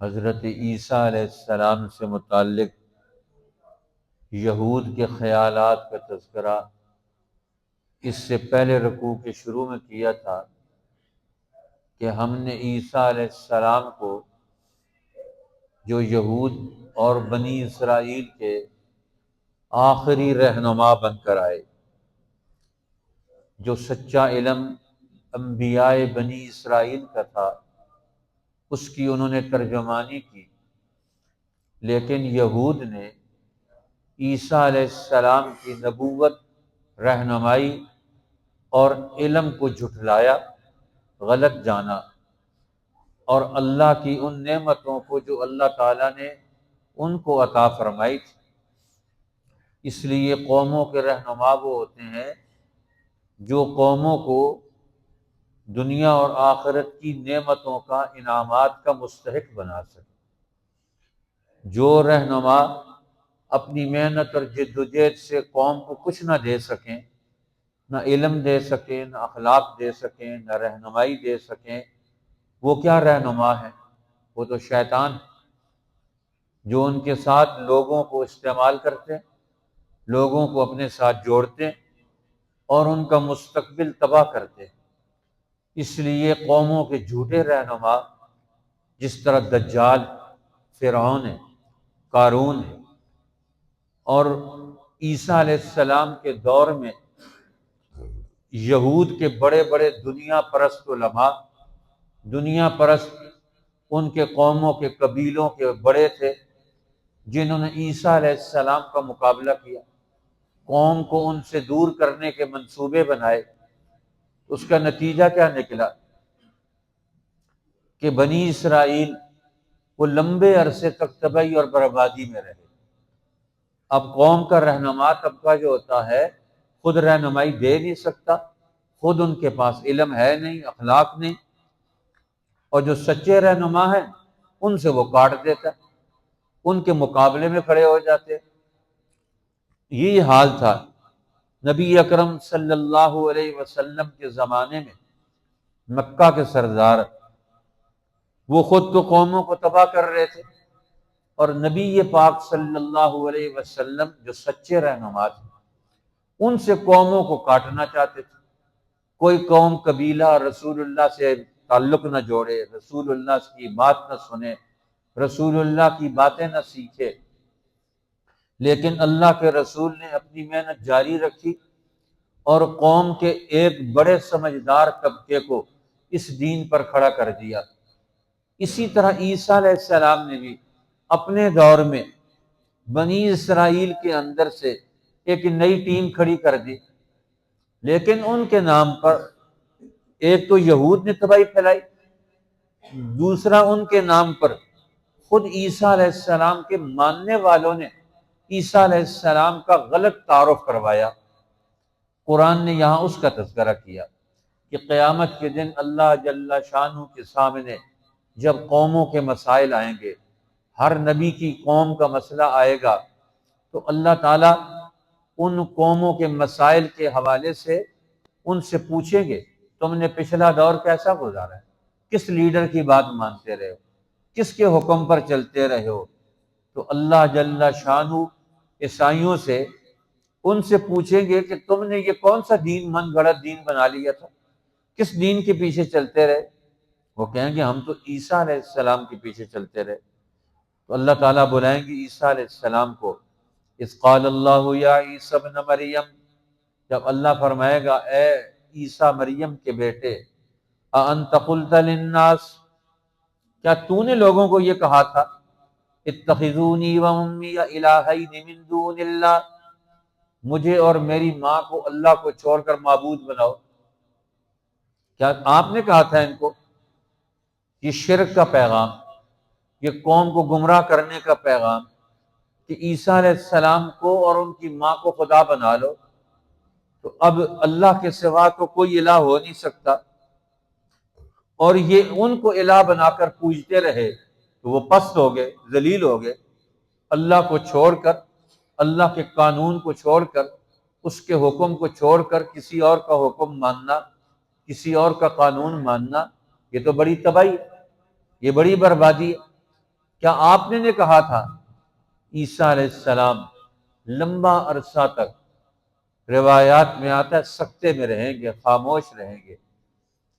حضرت عیسیٰ علیہ السلام سے متعلق یہود کے خیالات کا تذکرہ اس سے پہلے رکوع کے شروع میں کیا تھا کہ ہم نے عیسیٰ علیہ السلام کو جو یہود اور بنی اسرائیل کے آخری رہنما بن کر آئے، جو سچا علم انبیاء بنی اسرائیل کا تھا اس کی انہوں نے ترجمانی کی، لیکن یہود نے عیسیٰ علیہ السلام کی نبوت، رہنمائی اور علم کو جھٹلایا، غلط جانا، اور اللہ کی ان نعمتوں کو جو اللہ تعالیٰ نے ان کو عطا فرمائی تھی۔ اس لیے قوموں کے رہنما وہ ہوتے ہیں جو قوموں کو دنیا اور آخرت کی نعمتوں کا، انعامات کا مستحق بنا سکے۔ جو رہنما اپنی محنت اور جدوجہد سے قوم کو کچھ نہ دے سکیں، نہ علم دے سکیں، نہ اخلاق دے سکیں، نہ رہنمائی دے سکیں، وہ کیا رہنما ہے؟ وہ تو شیطان ہے، جو ان کے ساتھ لوگوں کو استعمال کرتے، لوگوں کو اپنے ساتھ جوڑتے اور ان کا مستقبل تباہ کرتے۔ اس لیے قوموں کے جھوٹے رہنما جس طرح دجال، فرعون ہے، قارون ہے، اور عیسیٰ علیہ السلام کے دور میں یہود کے بڑے بڑے دنیا پرست علماء، دنیا پرست ان کے قوموں کے قبیلوں کے بڑے تھے جنہوں نے عیسیٰ علیہ السلام کا مقابلہ کیا، قوم کو ان سے دور کرنے کے منصوبے بنائے۔ اس کا نتیجہ کیا نکلا کہ بنی اسرائیل وہ لمبے عرصے تک تباہی اور بربادی میں رہے۔ اب قوم کا رہنما طبقہ جو ہوتا ہے خود رہنمائی دے نہیں سکتا، خود ان کے پاس علم ہے نہیں، اخلاق نہیں، اور جو سچے رہنما ہیں ان سے وہ کاٹ دیتا، ان کے مقابلے میں کھڑے ہو جاتے۔ یہی حال تھا نبی اکرم صلی اللہ علیہ وسلم کے زمانے میں۔ مکہ کے سردار وہ خود تو قوموں کو تباہ کر رہے تھے، اور نبی پاک صلی اللہ علیہ وسلم جو سچے رہنما تھے ان سے قوموں کو کاٹنا چاہتے تھے۔ کوئی قوم، قبیلہ رسول اللہ سے تعلق نہ جوڑے، رسول اللہ کی بات نہ سنے، رسول اللہ کی باتیں نہ سیکھے، لیکن اللہ کے رسول نے اپنی محنت جاری رکھی اور قوم کے ایک بڑے سمجھدار طبقے کو اس دین پر کھڑا کر دیا۔ اسی طرح عیسیٰ علیہ السلام نے بھی اپنے دور میں بنی اسرائیل کے اندر سے ایک نئی ٹیم کھڑی کر دی، لیکن ان کے نام پر ایک تو یہود نے تباہی پھیلائی، دوسرا ان کے نام پر خود عیسیٰ علیہ السلام کے ماننے والوں نے عیسیٰ علیہ السلام کا غلط تعارف کروایا۔ قرآن نے یہاں اس کا تذکرہ کیا کہ قیامت کے دن اللہ جل شانہ کے سامنے جب قوموں کے مسائل آئیں گے، ہر نبی کی قوم کا مسئلہ آئے گا، تو اللہ تعالیٰ ان قوموں کے مسائل کے حوالے سے ان سے پوچھیں گے تم نے پچھلا دور کیسا گزارا ہے، کس لیڈر کی بات مانتے رہے ہو، کس کے حکم پر چلتے رہے ہو۔ تو اللہ جل شانہ عیسائیوں سے ان سے پوچھیں گے کہ تم نے یہ کون سا دین من گھڑت دین بنا لیا تھا، کس دین کے پیچھے چلتے رہے؟ وہ کہیں گے ہم تو عیسیٰ علیہ السلام کے پیچھے چلتے رہے۔ تو اللہ تعالیٰ بلائیں گے عیسیٰ علیہ السلام کو، اذ قال اللہ یا عیسی ابن مریم، جب اللہ فرمائے گا اے عیسیٰ مریم کے بیٹے، اانت قلت للناس، کیا تو نے لوگوں کو یہ کہا تھا اتخذونی و امی الہین من دون اللہ، مجھے اور میری ماں کو اللہ کو چھوڑ کر معبود بناؤ؟ کیا آپ نے کہا تھا ان کو؟ یہ شرک کا پیغام، یہ قوم کو گمراہ کرنے کا پیغام کہ عیسیٰ علیہ السلام کو اور ان کی ماں کو خدا بنا لو، تو اب اللہ کے سوا تو کوئی الہ ہو نہیں سکتا، اور یہ ان کو الہ بنا کر پوجتے رہے تو وہ پست ہو گئے، ذلیل ہو گئے۔ اللہ کو چھوڑ کر، اللہ کے قانون کو چھوڑ کر، اس کے حکم کو چھوڑ کر کسی اور کا حکم ماننا، کسی اور کا قانون ماننا، یہ تو بڑی تباہی ہے، یہ بڑی بربادی ہے۔ کیا آپ نے کہا تھا عیسیٰ علیہ السلام لمبا عرصہ تک، روایات میں آتا ہے، سکتے میں رہیں گے، خاموش رہیں گے،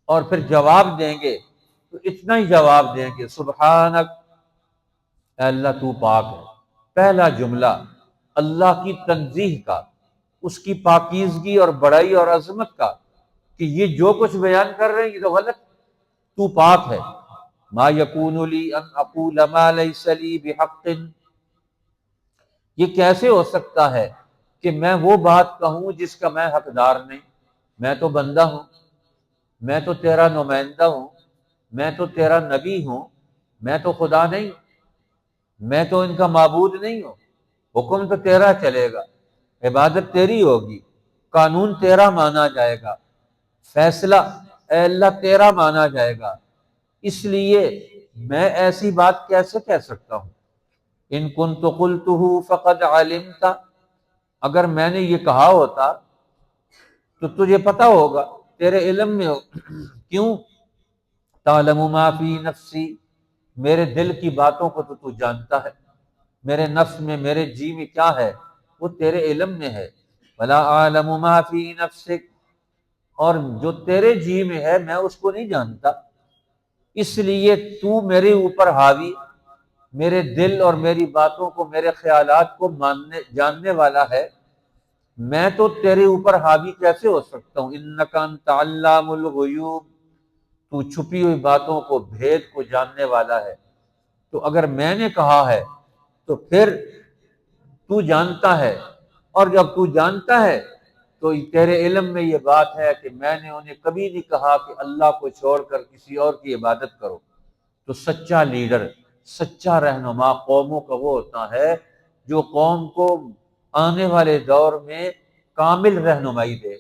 اور پھر جواب دیں گے تو اتنا ہی جواب دیں گے، سبحانک، اے اللہ تو پاک ہے۔ پہلا جملہ اللہ کی تنزیہ کا، اس کی پاکیزگی اور بڑائی اور عظمت کا، کہ یہ جو کچھ بیان کر رہے ہیں یہ تو غلط، تو پاک ہے۔ ما یکون لی ان اقول ما لیس لی بحق، یہ کیسے ہو سکتا ہے کہ میں وہ بات کہوں جس کا میں حقدار نہیں؟ میں تو بندہ ہوں، میں تو تیرا نمائندہ ہوں، میں تو تیرا نبی ہوں، میں تو خدا نہیں، میں تو ان کا معبود نہیں ہوں۔ حکم تو تیرا چلے گا، عبادت تیری ہوگی، قانون تیرا مانا جائے گا، فیصلہ اے اللہ تیرا مانا جائے گا، اس لیے میں ایسی بات کیسے کہہ سکتا ہوں؟ ان کنت قلتہ فقد علمت، اگر میں نے یہ کہا ہوتا تو تجھے پتا ہوگا، تیرے علم میں ہو۔ کیوں؟ تعلم ما فی نفسی، میرے دل کی باتوں کو تو جانتا ہے، میرے نفس میں، میرے جی میں کیا ہے وہ تیرے علم میں ہے۔ ولا اعلم ما فی نفسک، اور جو تیرے جی میں ہے میں اس کو نہیں جانتا، اس لیے تو میرے اوپر حاوی، میرے دل اور میری باتوں کو، میرے خیالات کو جاننے والا ہے، میں تو تیرے اوپر حاوی کیسے ہو سکتا ہوں؟ انک انت علام الغیوب، تو چھپی ہوئی باتوں کو، بھید کو جاننے والا ہے۔ تو اگر میں نے کہا ہے تو پھر تو جانتا ہے، اور جب تو جانتا ہے تو تیرے علم میں یہ بات ہے کہ میں نے انہیں کبھی نہیں کہا کہ اللہ کو چھوڑ کر کسی اور کی عبادت کرو۔ تو سچا لیڈر، سچا رہنما قوموں کا وہ ہوتا ہے جو قوم کو آنے والے دور میں کامل رہنمائی دے۔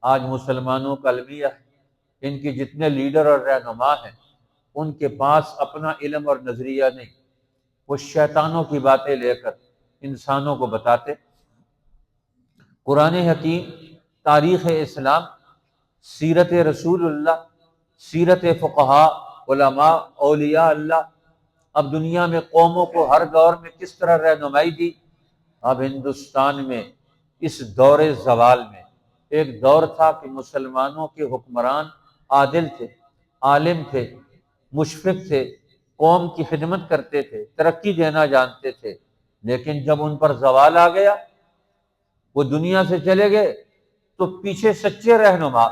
آج مسلمانوں کا المیہ، ان کے جتنے لیڈر اور رہنما ہیں ان کے پاس اپنا علم اور نظریہ نہیں، وہ شیطانوں کی باتیں لے کر انسانوں کو بتاتے۔ قرآن حکیم، تاریخ اسلام، سیرت رسول اللہ، سیرت فقہاء، علماء، اولیاء اللہ، اب دنیا میں قوموں کو ہر دور میں کس طرح رہنمائی دی۔ اب ہندوستان میں اس دور زوال میں ایک دور تھا کہ مسلمانوں کے حکمران عادل تھے، عالم تھے، مشفق تھے، قوم کی خدمت کرتے تھے، ترقی دینا جانتے تھے، لیکن جب ان پر زوال آ گیا، وہ دنیا سے چلے گئے، تو پیچھے سچے رہنما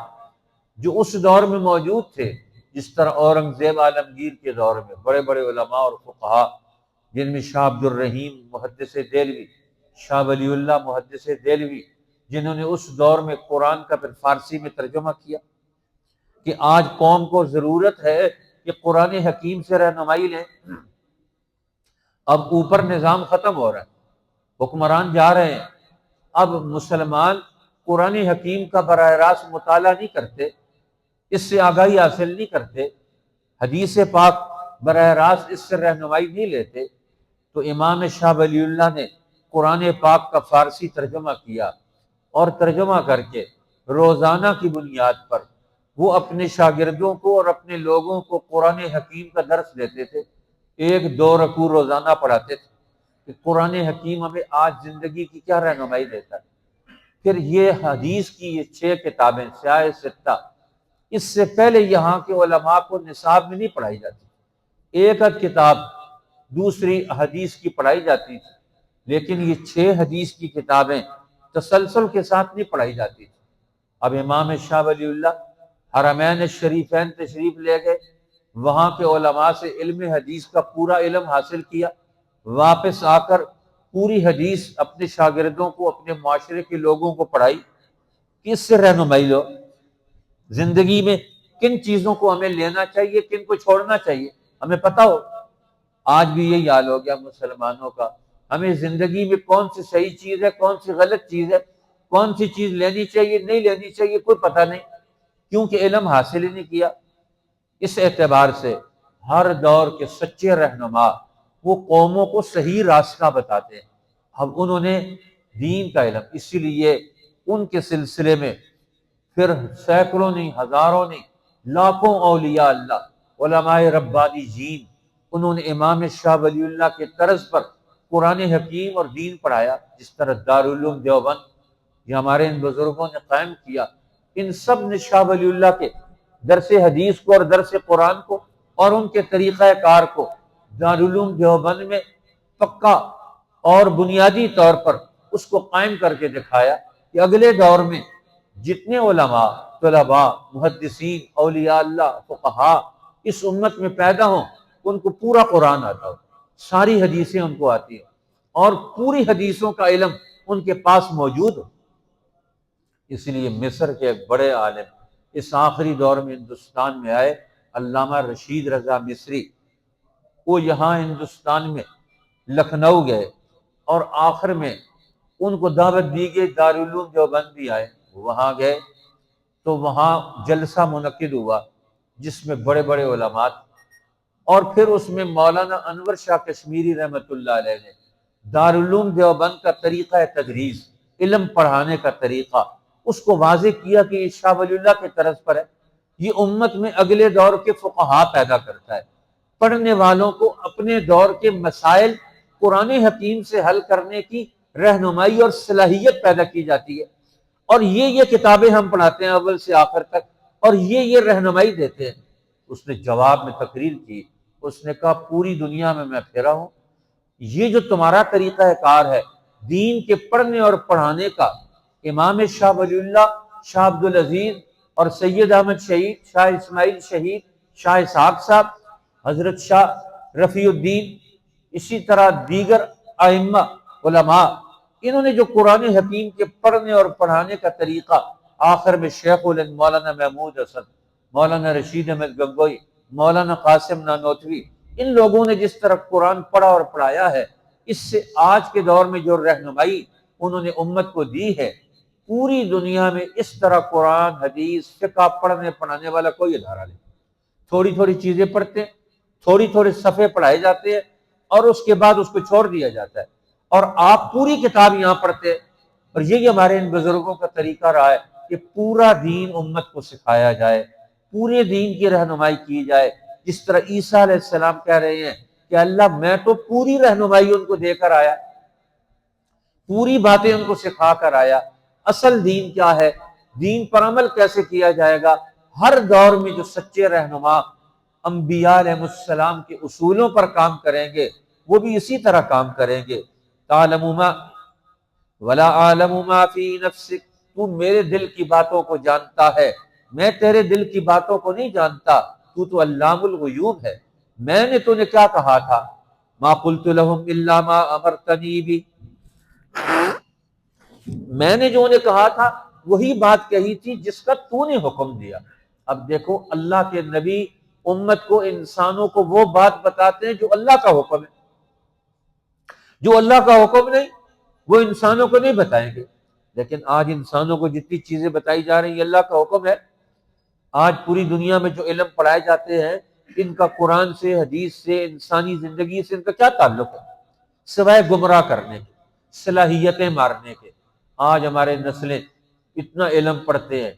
جو اس دور میں موجود تھے، جس طرح اورنگزیب عالمگیر کے دور میں بڑے بڑے علماء اور فقہاء، جن میں شاہ عبد الرحیم محدث دہلوی، شاہ ولی اللہ محدث دہلوی، جنہوں نے اس دور میں قرآن کا پھر فارسی میں ترجمہ کیا، کہ آج قوم کو ضرورت ہے کہ قرآن حکیم سے رہنمائی لیں۔ اب اوپر نظام ختم ہو رہا ہے، حکمران جا رہے ہیں، اب مسلمان قرآن حکیم کا براہ راست مطالعہ نہیں کرتے، اس سے آگاہی حاصل نہیں کرتے، حدیث پاک براہ راست اس سے رہنمائی نہیں لیتے، تو امام شاہ ولی اللہ نے قرآن پاک کا فارسی ترجمہ کیا، اور ترجمہ کر کے روزانہ کی بنیاد پر وہ اپنے شاگردوں کو اور اپنے لوگوں کو قرآن حکیم کا درس دیتے تھے، 1-2 رکوع روزانہ پڑھاتے تھے، کہ قرآن حکیم ہمیں آج زندگی کی کیا رہنمائی دیتا ہے۔ پھر یہ حدیث کی یہ 6 کتابیں، سیاہ ستہ، اس سے پہلے یہاں کے علماء کو نصاب میں نہیں پڑھائی جاتی، ایک آدھ کتاب دوسری حدیث کی پڑھائی جاتی تھی، لیکن یہ 6 حدیث کی کتابیں تسلسل کے ساتھ نہیں پڑھائی جاتی تھی۔ اب امام شاہ ولی اللہ حرمین شریفین تشریف لے گئے، وہاں کے علماء سے علم حدیث کا پورا علم حاصل کیا، واپس آ کر پوری حدیث اپنے شاگردوں کو، اپنے معاشرے کے لوگوں کو پڑھائی، کس سے رہنمائی لو، زندگی میں کن چیزوں کو ہمیں لینا چاہیے، کن کو چھوڑنا چاہیے، ہمیں پتہ ہو۔ آج بھی یہی حال ہو گیا مسلمانوں کا، ہمیں زندگی میں کون سی صحیح چیز ہے، کون سی غلط چیز ہے، کون سی چیز لینی چاہیے، نہیں لینی چاہیے، کوئی پتہ نہیں، کیونکہ علم حاصل ہی نہیں کیا۔ اس اعتبار سے ہر دور کے سچے رہنما وہ قوموں کو صحیح راستہ بتاتے ہیں۔ اب انہوں نے دین کا علم، اسی لیے ان کے سلسلے میں پھر سینکڑوں نہیں، ہزاروں نہیں، لاکھوں اولیاء اللہ، علماء ربانی جین، انہوں نے امام شاہ ولی اللہ کے طرز پر قرآن حکیم اور دین پڑھایا، جس طرح دارالعلوم دیوبند یہ ہمارے ان بزرگوں نے قائم کیا۔ ان سب نے شاہ ولی اللہ کے درس حدیث کو اور درس قرآن کو اور ان کے طریقہ کار کو دارالعلوم دیوبند میں پکا اور بنیادی طور پر اس کو قائم کر کے دکھایا کہ اگلے دور میں جتنے علماء، طلباء، محدثین، اولیاء اللہ، فقہاء اس امت میں پیدا ہوں ان کو پورا قرآن آتا ہو، ساری حدیثیں ان کو آتی ہیں اور پوری حدیثوں کا علم ان کے پاس موجود ہو۔ اس لیے مصر کے ایک بڑے عالم اس آخری دور میں ہندوستان میں آئے، علامہ رشید رضا مصری، وہ یہاں ہندوستان میں لکھنؤ گئے اور آخر میں ان کو دعوت دی گئی، دارالعلوم دیوبند بھی آئے، وہاں گئے تو وہاں جلسہ منعقد ہوا جس میں بڑے بڑے علماء، اور پھر اس میں مولانا انور شاہ کشمیری رحمۃ اللہ علیہ نے دارالعلوم دیوبند کا طریقہ تدریس، علم پڑھانے کا طریقہ اس کو واضح کیا کہ یہ شاہ ولی اللہ کے طرز پر ہے، یہ امت میں اگلے دور کے فقہاء پیدا کرتا ہے، پڑھنے والوں کو اپنے دور کے مسائل قرآن حکیم سے حل کرنے کی رہنمائی اور صلاحیت پیدا کی جاتی ہے، اور یہ کتابیں ہم پڑھاتے ہیں اول سے آخر تک، اور یہ رہنمائی دیتے ہیں۔ اس نے جواب میں تقریر کی، اس نے کہا پوری دنیا میں پھرا ہوں، یہ جو تمہارا طریقہ کار ہے دین کے پڑھنے اور پڑھانے کا، امام شاہ ولی اللہ، شاہ عبدالعزیز اور سید احمد شہید، شاہ اسماعیل شہید، شاہ اسحاق صاحب، حضرت شاہ رفیع الدین، اسی طرح دیگر ائمہ علماء، انہوں نے جو قرآن حکیم کے پڑھنے اور پڑھانے کا طریقہ، آخر میں شیخ الہند مولانا محمود حسن، مولانا رشید احمد گنگوئی، مولانا قاسم نانوتوی، ان لوگوں نے جس طرح قرآن پڑھا اور پڑھایا ہے، اس سے آج کے دور میں جو رہنمائی انہوں نے امت کو دی ہے، پوری دنیا میں اس طرح قرآن، حدیث، فقہ پڑھنے پڑھانے والا کوئی ادارہ نہیں۔ تھوڑی تھوڑی چیزیں پڑھتے ہیں، تھوڑی تھوڑی صفحے پڑھائے جاتے ہیں اور اس کے بعد اس کو چھوڑ دیا جاتا ہے، اور آپ پوری کتاب یہاں پڑھتے ہیں۔ اور یہی ہمارے ان بزرگوں کا طریقہ رہا ہے کہ پورا دین امت کو سکھایا جائے، پورے دین کی رہنمائی کی جائے، جس طرح عیسیٰ علیہ السلام کہہ رہے ہیں کہ اللہ میں تو پوری رہنمائی ان کو دے کر آیا، پوری باتیں ان کو سکھا کر آیا، اصل دین کیا ہے، دین پر عمل کیسے کیا جائے گا۔ ہر دور میں جو سچے رہنما انبیاء علیہ السلام کے اصولوں پر کام کریں گے، وہ بھی اسی طرح کام کریں گے۔ تعلم ما ولا اعلم ما فی نفسک، تو میرے دل کی باتوں کو جانتا ہے، میں تیرے دل کی باتوں کو نہیں جانتا، تو علام الغیوب ہے۔ میں نے تو نے کیا کہا تھا، ما قلت لهم الا ما امرتنی بھی، میں نے جو انہیں کہا تھا وہی بات کہی تھی جس کا تو نے حکم دیا۔ اب دیکھو اللہ کے نبی امت کو، انسانوں کو وہ بات بتاتے ہیں جو اللہ کا حکم ہے، جو اللہ کا حکم نہیں وہ انسانوں کو نہیں بتائیں گے۔ لیکن آج انسانوں کو جتنی چیزیں بتائی جا رہی ہیں اللہ کا حکم ہے۔ آج پوری دنیا میں جو علم پڑھائے جاتے ہیں ان کا قرآن سے، حدیث سے، انسانی زندگی سے ان کا کیا تعلق ہے، سوائے گمراہ کرنے کے، صلاحیتیں مارنے کے۔ آج ہمارے نسلیں اتنا علم پڑھتے ہیں،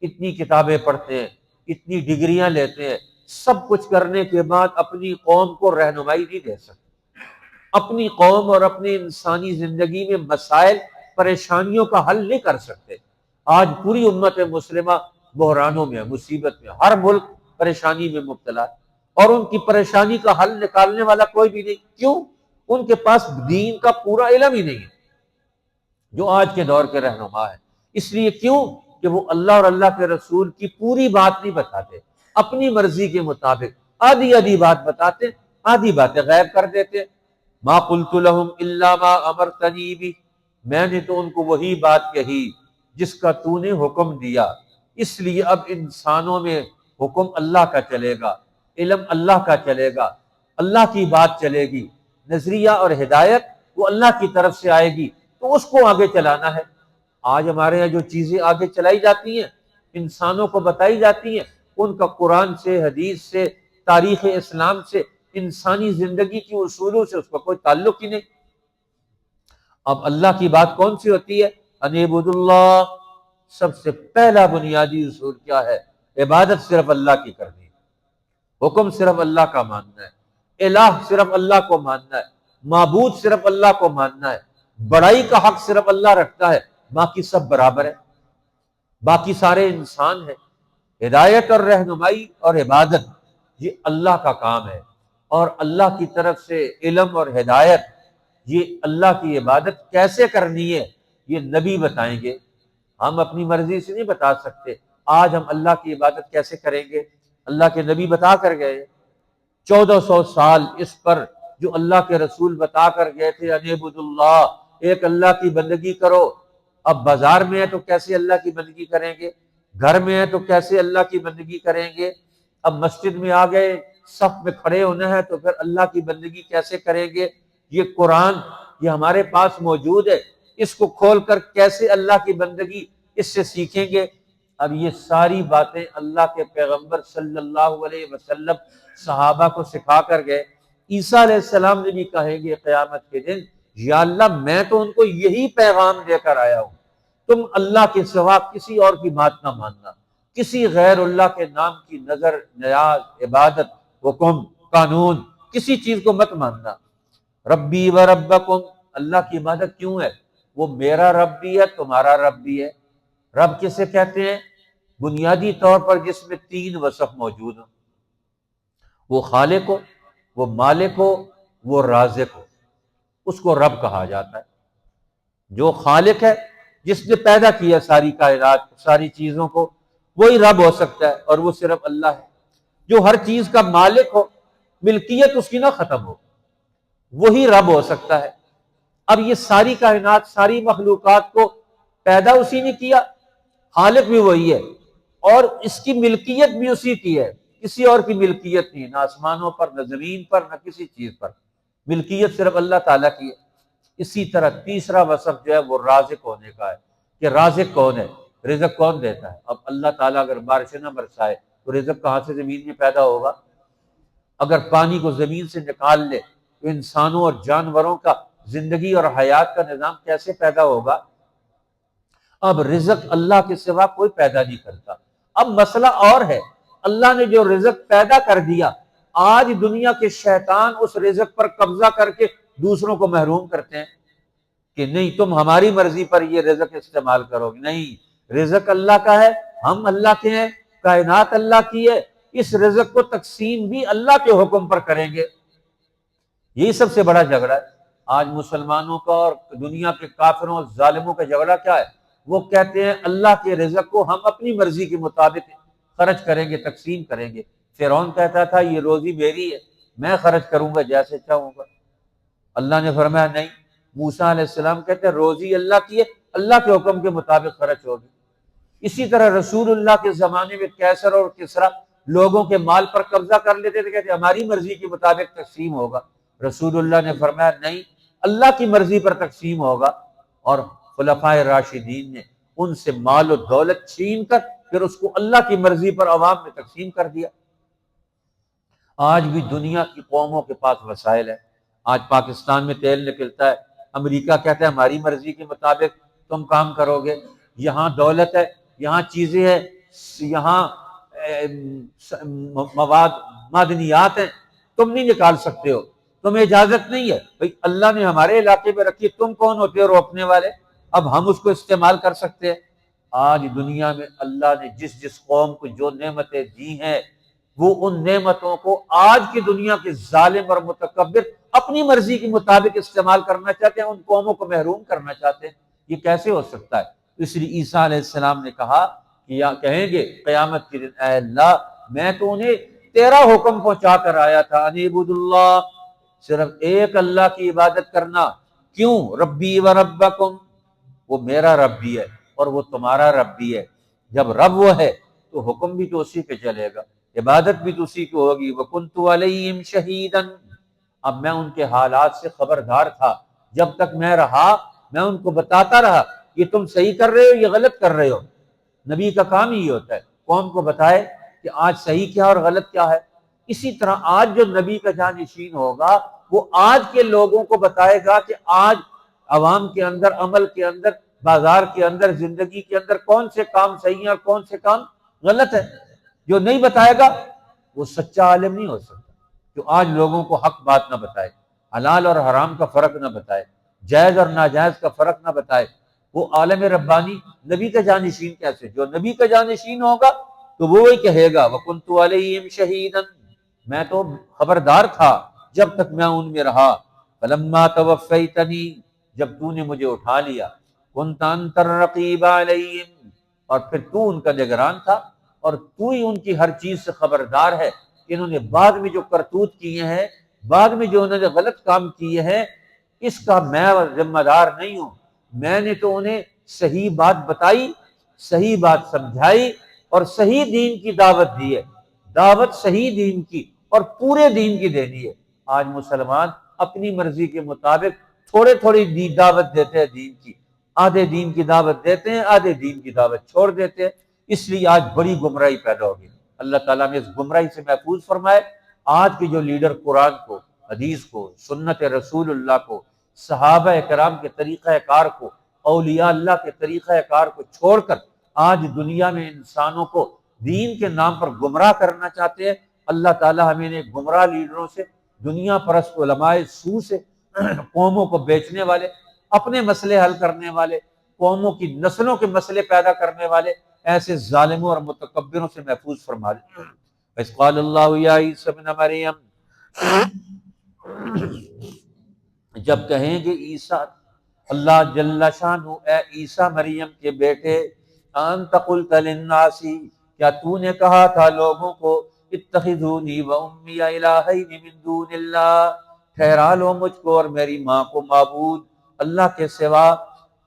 اتنی کتابیں پڑھتے ہیں، اتنی ڈگریاں لیتے ہیں، سب کچھ کرنے کے بعد اپنی قوم کو رہنمائی نہیں دے سکتے، اپنی قوم اور اپنی انسانی زندگی میں مسائل، پریشانیوں کا حل نہیں کر سکتے۔ آج پوری امت مسلمہ بحرانوں میں، مصیبت میں، ہر ملک پریشانی میں مبتلا ہے، اور ان کی پریشانی کا حل نکالنے والا کوئی بھی نہیں۔ کیوں؟ ان کے پاس دین کا پورا علم ہی نہیں ہے جو آج کے دور کے رہنما ہے۔ اس لیے کیوں کہ وہ اللہ اور اللہ کے رسول کی پوری بات نہیں بتاتے، اپنی مرضی کے مطابق آدھی آدھی بات بتاتے، آدھی باتیں غائب کر دیتے۔ ما قلت لهم الا ما امرتنی بھی، میں نے تو ان کو وہی بات کہی جس کا تو نے حکم دیا۔ اس لیے اب انسانوں میں حکم اللہ کا چلے گا، علم اللہ کا چلے گا، اللہ کی بات چلے گی، نظریہ اور ہدایت وہ اللہ کی طرف سے آئے گی، تو اس کو آگے چلانا ہے۔ آج ہمارے یہاں جو چیزیں آگے چلائی جاتی ہیں، انسانوں کو بتائی جاتی ہیں، ان کا قرآن سے، حدیث سے، تاریخ اسلام سے، انسانی زندگی کی اصولوں سے اس کا کوئی تعلق ہی نہیں۔ اب اللہ کی بات کون سی ہوتی ہے؟ انعبد اللہ، سب سے پہلا بنیادی اصول کیا ہے؟ عبادت صرف اللہ کی کرنی ہے، حکم صرف اللہ کا ماننا ہے، الہ صرف اللہ کو ماننا ہے، معبود صرف اللہ کو ماننا ہے، بڑائی کا حق صرف اللہ رکھتا ہے، باقی سب برابر ہے، باقی سارے انسان ہیں۔ ہدایت اور رہنمائی اور عبادت یہ اللہ کا کام ہے، اور اللہ کی طرف سے علم اور ہدایت، یہ اللہ کی عبادت کیسے کرنی ہے یہ نبی بتائیں گے، ہم اپنی مرضی سے نہیں بتا سکتے۔ آج ہم اللہ کی عبادت کیسے کریں گے؟ اللہ کے نبی بتا کر گئے، 1400 سال اس پر جو اللہ کے رسول بتا کر گئے تھے، ان اعبدوا اللہ، ایک اللہ کی بندگی کرو۔ اب بازار میں ہے تو کیسے اللہ کی بندگی کریں گے؟ گھر میں ہے تو کیسے اللہ کی بندگی کریں گے؟ اب مسجد میں آ گئے، صف میں کھڑے ہونا ہے تو پھر اللہ کی بندگی کیسے کریں گے؟ یہ قرآن یہ ہمارے پاس موجود ہے، اس کو کھول کر کیسے اللہ کی بندگی اس سے سیکھیں گے؟ اب یہ ساری باتیں اللہ کے پیغمبر صلی اللہ علیہ وسلم صحابہ کو سکھا کر گئے۔ عیسیٰ علیہ السلام نے بھی کہیں گے قیامت کے دن، یا اللہ میں تو ان کو یہی پیغام دے کر آیا ہوں، تم اللہ کے سوا کسی اور کی بات نہ ماننا، کسی غیر اللہ کے نام کی نظر نیاز، عبادت، حکم، قانون، کسی چیز کو مت ماننا۔ ربی و ربکم، اللہ کی عبادت کیوں ہے؟ وہ میرا رب بھی ہے، تمہارا رب بھی ہے۔ رب کسے کہتے ہیں؟ بنیادی طور پر جس میں 3 وصف موجود ہوں، وہ خالق ہو، وہ مالک ہو، وہ رازق ہو، اس کو رب کہا جاتا ہے۔ جو خالق ہے، جس نے پیدا کیا ساری کائنات، ساری چیزوں کو، وہی رب ہو سکتا ہے، اور وہ صرف اللہ ہے۔ جو ہر چیز کا مالک ہو، ملکیت اس کی نہ ختم ہو، وہی رب ہو سکتا ہے۔ اب یہ ساری کائنات، ساری مخلوقات کو پیدا اسی نے کیا، خالق بھی وہی ہے، اور اس کی ملکیت بھی اسی کی ہے، کسی اور کی ملکیت نہیں، نہ آسمانوں پر، نہ زمین پر، نہ کسی چیز پر، ملکیت صرف اللہ تعالیٰ کی ہے۔ اسی طرح تیسرا وصف جو ہے وہ رازق ہونے کا ہے، کہ رازق کون ہے، رزق کون دیتا ہے؟ اب اللہ تعالیٰ اگر بارش نہ برسائے تو رزق کہاں سے زمین میں پیدا ہوگا؟ اگر پانی کو زمین سے نکال لے تو انسانوں اور جانوروں کا زندگی اور حیات کا نظام کیسے پیدا ہوگا؟ اب رزق اللہ کے سوا کوئی پیدا نہیں کرتا۔ اب مسئلہ اور ہے، اللہ نے جو رزق پیدا کر دیا، آج دنیا کے شیطان اس رزق پر قبضہ کر کے دوسروں کو محروم کرتے ہیں کہ نہیں تم ہماری مرضی پر یہ رزق استعمال کرو گے، نہیں، رزق اللہ کا ہے، ہم اللہ کے ہیں، کائنات اللہ کی ہے، اس رزق کو تقسیم بھی اللہ کے حکم پر کریں گے۔ یہی سب سے بڑا جھگڑا ہے آج مسلمانوں کا اور دنیا کے کافروں اور ظالموں کا جھگڑا کیا ہے؟ وہ کہتے ہیں اللہ کے رزق کو ہم اپنی مرضی کے مطابق خرچ کریں گے، تقسیم کریں گے۔ فرعون کہتا تھا یہ روزی میری ہے، میں خرچ کروں گا جیسے چاہوں گا۔ اللہ نے فرمایا نہیں۔ موسیٰ علیہ السلام کہتے ہیں روزی اللہ کی ہے، اللہ کے حکم کے مطابق خرچ ہوگی۔ اسی طرح رسول اللہ کے زمانے میں کیسر اور کسریٰ لوگوں کے مال پر قبضہ کر لیتے تھے، کہتے ہماری مرضی کے مطابق تقسیم ہوگا۔ رسول اللہ نے فرمایا نہیں، اللہ کی مرضی پر تقسیم ہوگا، اور خلفائے راشدین نے ان سے مال و دولت چھین کر پھر اس کو اللہ کی مرضی پر عوام میں تقسیم کر دیا۔ آج بھی دنیا کی قوموں کے پاس وسائل ہے، آج پاکستان میں تیل نکلتا ہے، امریکہ کہتا ہے ہماری مرضی کے مطابق تم کام کرو گے، یہاں دولت ہے، یہاں چیزیں ہیں، یہاں مواد معدنیات ہیں، تم نہیں نکال سکتے ہو، تمہیں اجازت نہیں ہے۔ بھئی اللہ نے ہمارے علاقے میں رکھی، تم کون ہوتے ہو روکنے والے؟ اب ہم اس کو استعمال کر سکتے ہیں۔ آج دنیا میں اللہ نے جس جس قوم کو جو نعمتیں دی ہیں، وہ ان نعمتوں کو آج کی دنیا کے ظالم اور متکبر اپنی مرضی کے مطابق استعمال کرنا چاہتے ہیں، ان قوموں کو محروم کرنا چاہتے ہیں۔ یہ کیسے ہو سکتا ہے؟ اس لیے عیسیٰ علیہ السلام نے کہا کہ یا کہیں گے قیامت کے دن، اے اللہ میں تو انہیں تیرا حکم پہنچا کر آیا تھا، ان اعبدوا اللہ، صرف ایک اللہ کی عبادت کرنا۔ کیوں؟ ربی و ربکم، وہ میرا رب بھی ہے اور وہ تمہارا رب بھی ہے۔ جب رب وہ ہے تو حکم بھی تو اسی پہ چلے گا، عبادت بھی تو اسی کو ہوگی۔ وَكُنْتُ عَلَيْهِمْ شَهِيدًا، اب میں ان کے حالات سے خبردار تھا، جب تک میں رہا میں ان کو بتاتا رہا یہ تم صحیح کر رہے ہو، یہ غلط کر رہے ہو۔ نبی کا کام ہی ہوتا ہے قوم کو بتائے کہ آج صحیح کیا اور غلط کیا ہے۔ اسی طرح آج جو نبی کا جانشین ہوگا وہ آج کے لوگوں کو بتائے گا کہ آج عوام کے اندر، عمل کے اندر، بازار کے اندر، زندگی کے اندر کون سے کام صحیح ہیں اور کون سے کام غلط ہے۔ جو نہیں بتائے گا وہ سچا عالم نہیں ہو سکتا، جو آج لوگوں کو حق بات نہ بتائے، حلال اور حرام کا فرق نہ بتائے، جائز اور ناجائز کا فرق نہ بتائے، وہ عالم ربانی نبی کا جانشین کیسے؟ جو نبی کا جانشین ہوگا تو وہ وہی کہے گا وَكُنْتُ عَلَيْهِمْ شَهِيدًا، میں تو خبردار تھا جب تک میں ان میں رہا، فَلَمَّا تَوَفَّيْتَنِي، جب تو نے مجھے اٹھا لیا، كُنْتَ أَنْتَ الرَّقِيبَ عَلَيْهِمْ، اور پھر تو ان کا نگران تھا، اور تو ہی ان کی ہر چیز سے خبردار ہے کہ انہوں نے بعد میں جو کرتوت کیے ہیں، بعد میں جو انہوں نے غلط کام کیے ہیں، اس کا میں ذمہ دار نہیں ہوں، میں نے تو انہیں صحیح بات بتائی، صحیح بات سمجھائی اور صحیح دین کی دعوت دی ہے، دعوت صحیح دین کی اور پورے دین کی دینی ہے۔ آج مسلمان اپنی مرضی کے مطابق تھوڑے تھوڑی دعوت دیتے ہیں دین کی، آدھے دین کی دعوت دیتے ہیں، آدھے دین کی دعوت چھوڑ دیتے ہیں، اس لیے آج بڑی گمراہی پیدا ہوگی۔ اللہ تعالیٰ نے اس گمراہی سے محفوظ فرمائے۔ آج کے جو لیڈر قرآن کو، حدیث کو، سنت رسول اللہ کو، صحابہ کرام کے طریقہ کار کو، اولیاء اللہ کے طریقہ کار کو چھوڑ کر آج دنیا میں انسانوں کو دین کے نام پر گمراہ کرنا چاہتے ہیں، اللہ تعالیٰ ہمیں نے گمراہ لیڈروں سے، دنیا پرست علماء سو سے، قوموں کو بیچنے والے، اپنے مسئلے حل کرنے والے، قوموں کی نسلوں کے مسئلے پیدا کرنے والے ایسے ظالموں اور متکبروں سے محفوظ فرما دے۔ اس قال اللہ یا عیسی ابن مریم، جب کہیں گے عیسیٰ، اللہ جل شانہ، اے عیسیٰ مریم کے بیٹے، انت قلت للناس، کیا تو نے کہا تھا لوگوں کو، اتخذونی و امی الہین من دون اللہ، ٹھہرا لو مجھ کو اور میری ماں کو معبود اللہ کے سوا۔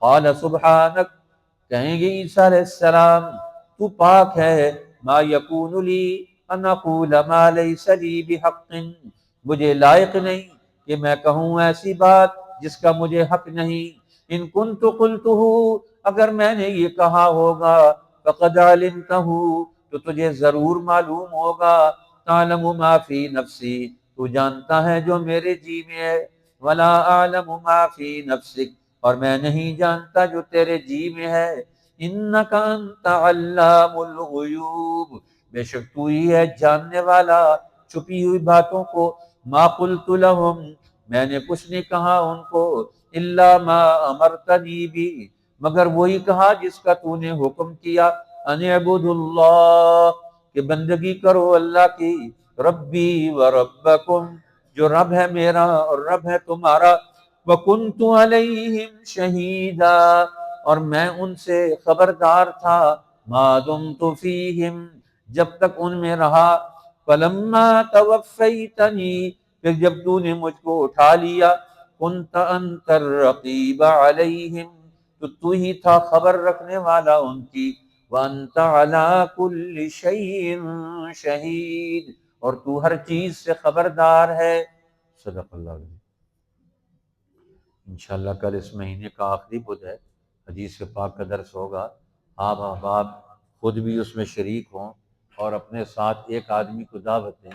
قال سبحانک، کہیں گے عیسیٰ علیہ السلام، تو پاک ہے، ما یکون لی ان اقول ما لیس لی بحق، مجھے لائق نہیں کہ میں کہوں ایسی بات جس کا مجھے حق نہیں، ان کنت قلتہ، اگر میں نے یہ کہا ہوگا، فقد علمتہ، تو تجھے ضرور معلوم ہوگا، تعلم ما فی نفسی، تو جانتا ہے جو میرے جی میں ہے، ولا اعلم ما فی نفسک، اور میں نہیں جانتا جو تیرے جی میں ہے، انک انت علام الغیوب، بے شک تو ہی ہے جاننے والا چھپی ہوئی باتوں کو، ما قلت لہم، میں نے کچھ نہیں کہا ان کو، الا ما امرتنی بھی، مگر وہی کہا جس کا تو نے حکم کیا، ان اعبدوا اللہ، کہ بندگی کرو اللہ کی، ربی و ربکم، جو رب ہے میرا اور رب ہے تمہارا، وکنت علیہم شہیدا، اور میں ان سے خبردار تھا، ما دمت فیہم، جب تک ان میں رہا، فلما توفیتنی، پھر جب تو نے مجھ کو اٹھا لیا، کنت انت الرقیب علیہم، تو ہی تھا خبر رکھنے والا ان کی، وانت علی کل شیء شہید، اور تو ہر چیز سے خبردار ہے۔ صدق اللہ علیہ۔ انشاءاللہ کل اس مہینے کا آخری بدھ ہے، حدیث پاک کا درس ہوگا، آپ احباب خود بھی اس میں شریک ہوں اور اپنے ساتھ ایک آدمی کو دعوت دیں۔